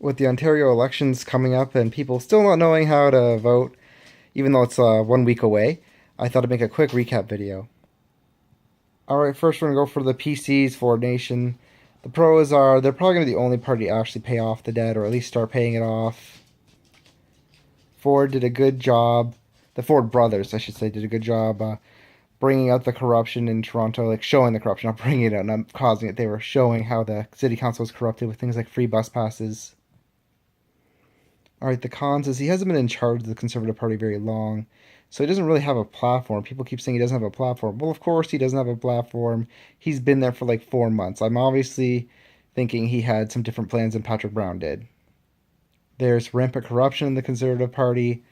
with the Ontario elections coming up and people still not knowing how to vote, even though it's 1 week away, I thought I'd make a quick recap video. Alright, first we're going to go for the PCs for Nation. The pros are they're probably going to be the only party to actually pay off the debt or at least start paying it off. Ford did a good job. The Ford brothers, I should say, did a good job bringing out the corruption in Toronto, like showing the corruption, not bringing it out, not causing it. They were showing how the city council was corrupted with things like free bus passes. All right, the cons is he hasn't been in charge of the Conservative Party very long, so he doesn't really have a platform. People keep saying he doesn't have a platform. Well, of course he doesn't have a platform. He's been there for like 4 months. I'm obviously thinking he had some different plans than Patrick Brown did. There's rampant corruption in the Conservative Party,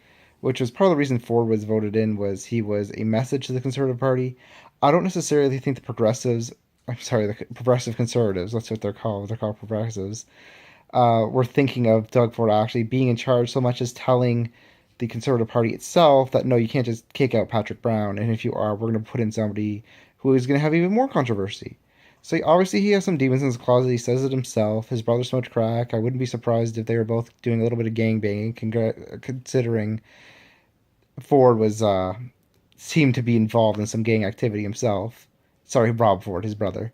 which was part of the reason Ford was voted in. Was he was a message to the Conservative Party. I don't necessarily think the progressives. I'm sorry, the progressive conservatives. That's what they're called. They're called progressives were thinking of Doug Ford actually being in charge so much as telling the Conservative Party itself that no, you can't just kick out Patrick Brown, and if you are, we're going to put in somebody who is going to have even more controversy. So obviously he has some demons in his closet. He says it himself. His brother smoked crack. I wouldn't be surprised if they were both doing a little bit of gang banging, considering Ford was seemed to be involved in some gang activity himself. Sorry, Rob Ford, his brother.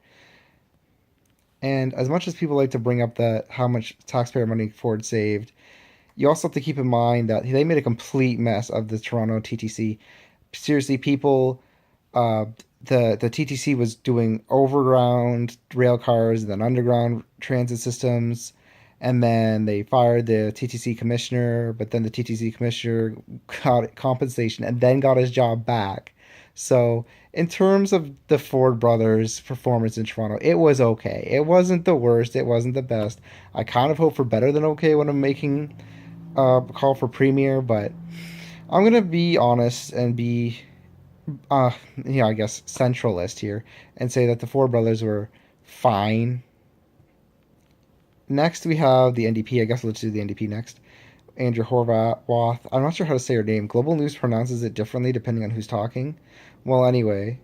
And as much as people like to bring up that how much taxpayer money Ford saved, you also have to keep in mind that they made a complete mess of the Toronto TTC. Seriously, people, uh, the TTC was doing overground rail cars and then underground transit systems, and then they fired the TTC commissioner. But then the TTC commissioner got compensation and then got his job back. So in terms of the Ford brothers' performance in Toronto, it was okay. It wasn't the worst. It wasn't the best. I kind of hope for better than okay when I'm making call for Premier, but I'm gonna be honest and be, uh, I guess centralist here and say that the Ford brothers were fine. Next, we have the NDP. I guess let's do the NDP next. Andrea Horwath. I'm not sure how to say her name. Global News pronounces it differently depending on who's talking. Well, anyway,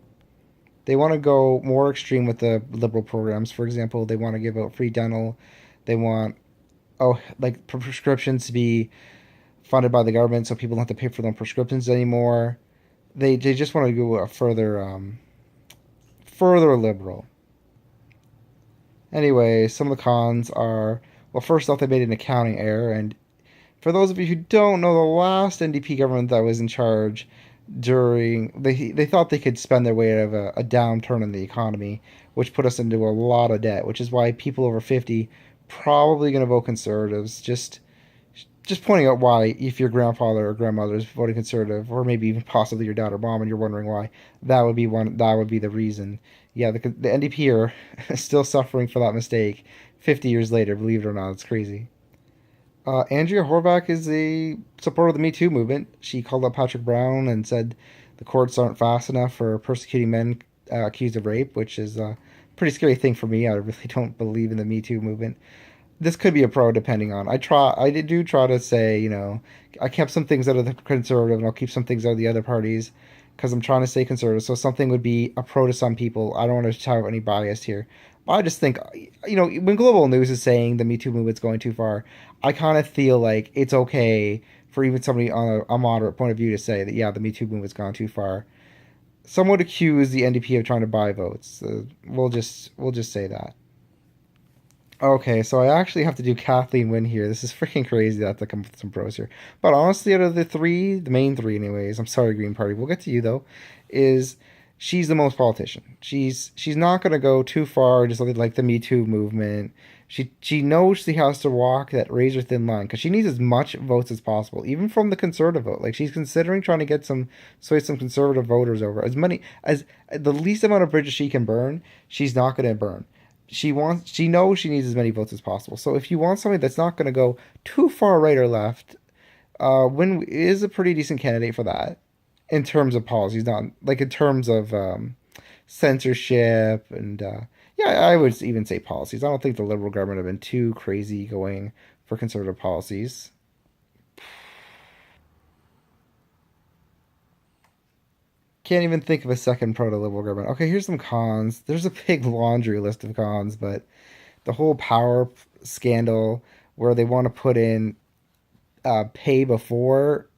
they want to go more extreme with the liberal programs. For example, they want to give out free dental. They want like prescriptions to be funded by the government so people don't have to pay for their prescriptions anymore. They just want to go a further liberal. Anyway, some of the cons are, well, first off, they made an accounting error, and for those of you who don't know, the last NDP government that was in charge during they thought they could spend their way out of a downturn in the economy, which put us into a lot of debt, which is why people over 50 probably going to vote conservatives. Just pointing out why, if your grandfather or grandmother is voting conservative, or maybe even possibly your dad or mom, and you're wondering why, that would be the reason. Yeah, the NDP are still suffering for that mistake 50 years later. Believe it or not, it's crazy. Andrea Horvath is a supporter of the Me Too movement. She called up Patrick Brown and said the courts aren't fast enough for persecuting men accused of rape, which is a pretty scary thing for me. I really don't believe in the Me Too movement. This could be a pro depending on. I do try to say, I kept some things out of the conservative and I'll keep some things out of the other parties because I'm trying to stay conservative. So something would be a pro to some people. I don't want to have any bias here. But I just think, when global news is saying the Me Too movement's going too far, I kind of feel like it's okay for even somebody on a moderate point of view to say that, yeah, the Me Too movement's gone too far. Some would accuse the NDP of trying to buy votes. We'll just say that. Okay, so I actually have to do Kathleen Wynne here. This is freaking crazy that I have to come up with some pros here. But honestly, out of the three, the main three, anyways, I'm sorry, Green Party. We'll get to you though. Is she's the most politician. She's not gonna go too far, just like the Me Too movement. She knows she has to walk that razor thin line because she needs as much votes as possible, even from the conservative vote. Like she's considering trying to get some conservative voters over as many as the least amount of bridges she can burn. She's not gonna burn. She knows she needs as many votes as possible. So if you want somebody that's not going to go too far right or left, Win is a pretty decent candidate for that in terms of policies, not like in terms of censorship and yeah, I would even say policies. I don't think the liberal government have been too crazy going for conservative policies. Can't even think of a second pro to liberal government. Okay, here's some cons. There's a big laundry list of cons, but the whole power scandal where they want to put in pay before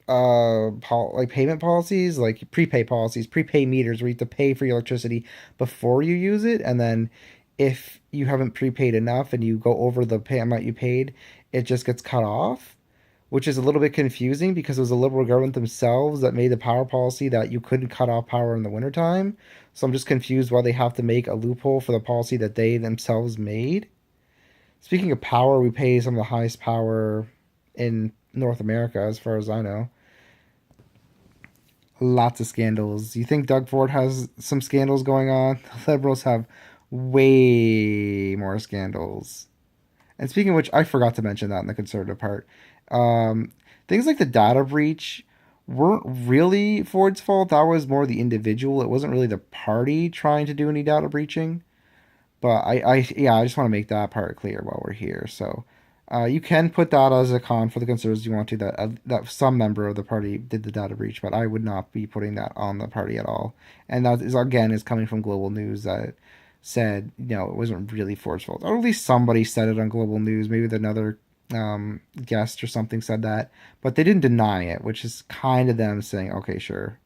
like payment policies, like prepay policies, prepay meters where you have to pay for your electricity before you use it, and then if you haven't prepaid enough and you go over the pay amount you paid, it just gets cut off, which is a little bit confusing because it was the Liberal government themselves that made the power policy that you couldn't cut off power in the wintertime. So I'm just confused why they have to make a loophole for the policy that they themselves made. Speaking of power, we pay some of the highest power in North America, as far as I know. Lots of scandals. You think Doug Ford has some scandals going on? The Liberals have way more scandals. And speaking of which, I forgot to mention that in the conservative part. Um, Things like the data breach weren't really Ford's fault. That was more the individual. It wasn't really the party trying to do any data breaching. But yeah, I just want to make that part clear while we're here. So, you can put that as a con for the conservatives if you want to, that that some member of the party did the data breach, but I would not be putting that on the party at all. And that is again is coming from Global News that said, it wasn't really Ford's fault, or at least somebody said it on Global News. Maybe another guest or something said that, but they didn't deny it, which is kind of them saying, okay, sure.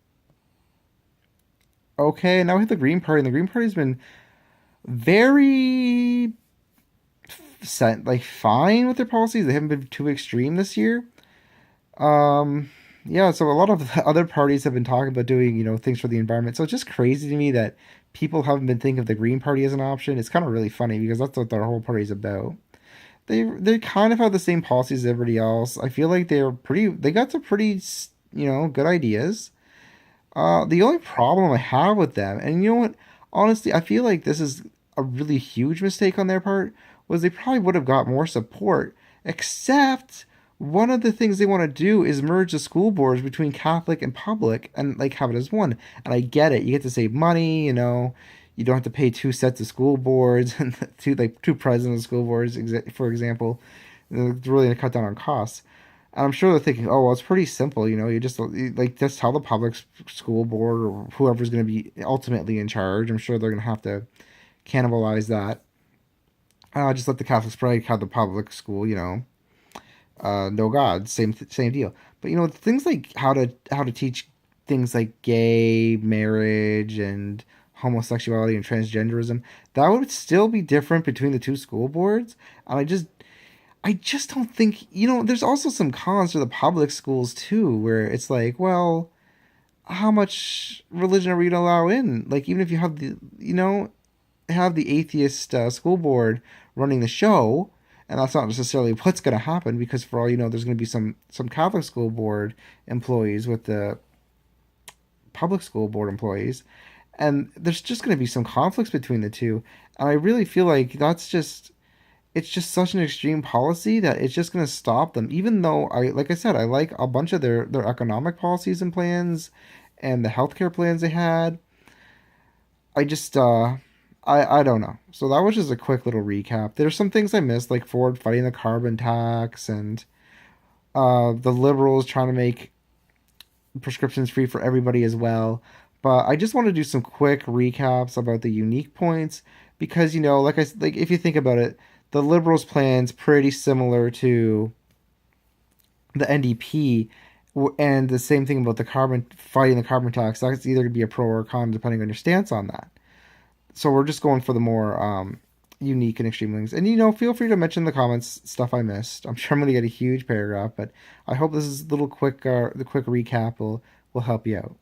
Okay, now we have the Green Party, and the Green Party's been very like fine with their policies. They haven't been too extreme this year. Um, yeah, so a lot of the other parties have been talking about doing, things for the environment. So it's just crazy to me that people haven't been thinking of the Green Party as an option. It's kind of really funny because that's what their whole party is about. They kind of have the same policies as everybody else. I feel like they got some pretty, good ideas. The only problem I have with them, and you know what, honestly, I feel like this is a really huge mistake on their part, was they probably would have got more support, except one of the things they want to do is merge the school boards between Catholic and public and like have it as one. And I get it. You get to save money, you don't have to pay two sets of school boards and two presidents of school boards, for example. It's really going to cut down on costs. And I'm sure they're thinking, oh, well, it's pretty simple. You just tell the public school board or whoever's going to be ultimately in charge. I'm sure they're going to have to cannibalize that. Just let the Catholics probably have the public school, no God, same deal. But things like how to teach things like gay marriage and homosexuality and transgenderism, that would still be different between the two school boards. And I just don't think, there's also some cons to the public schools too, where it's like, well, how much religion are we going to allow in? Like, even if you have the atheist school board running the show, and that's not necessarily what's going to happen, because for all you know, there's going to be some Catholic school board employees with the public school board employees, and there's just going to be some conflicts between the two. And I really feel like it's just such an extreme policy that it's just going to stop them. Even though like I said, I like a bunch of their economic policies and plans and the healthcare plans they had. I just I don't know. So that was just a quick little recap. There's some things I missed, like Ford fighting the carbon tax and the liberals trying to make prescriptions free for everybody as well. But I just want to do some quick recaps about the unique points because like if you think about it, the liberals' plans pretty similar to the NDP, and the same thing about the carbon fighting the carbon tax. That's either going to be a pro or a con depending on your stance on that. So we're just going for the more unique and extreme things. And feel free to mention in the comments stuff I missed. I'm sure I'm going to get a huge paragraph, but I hope this is a little quick, the quick recap will help you out.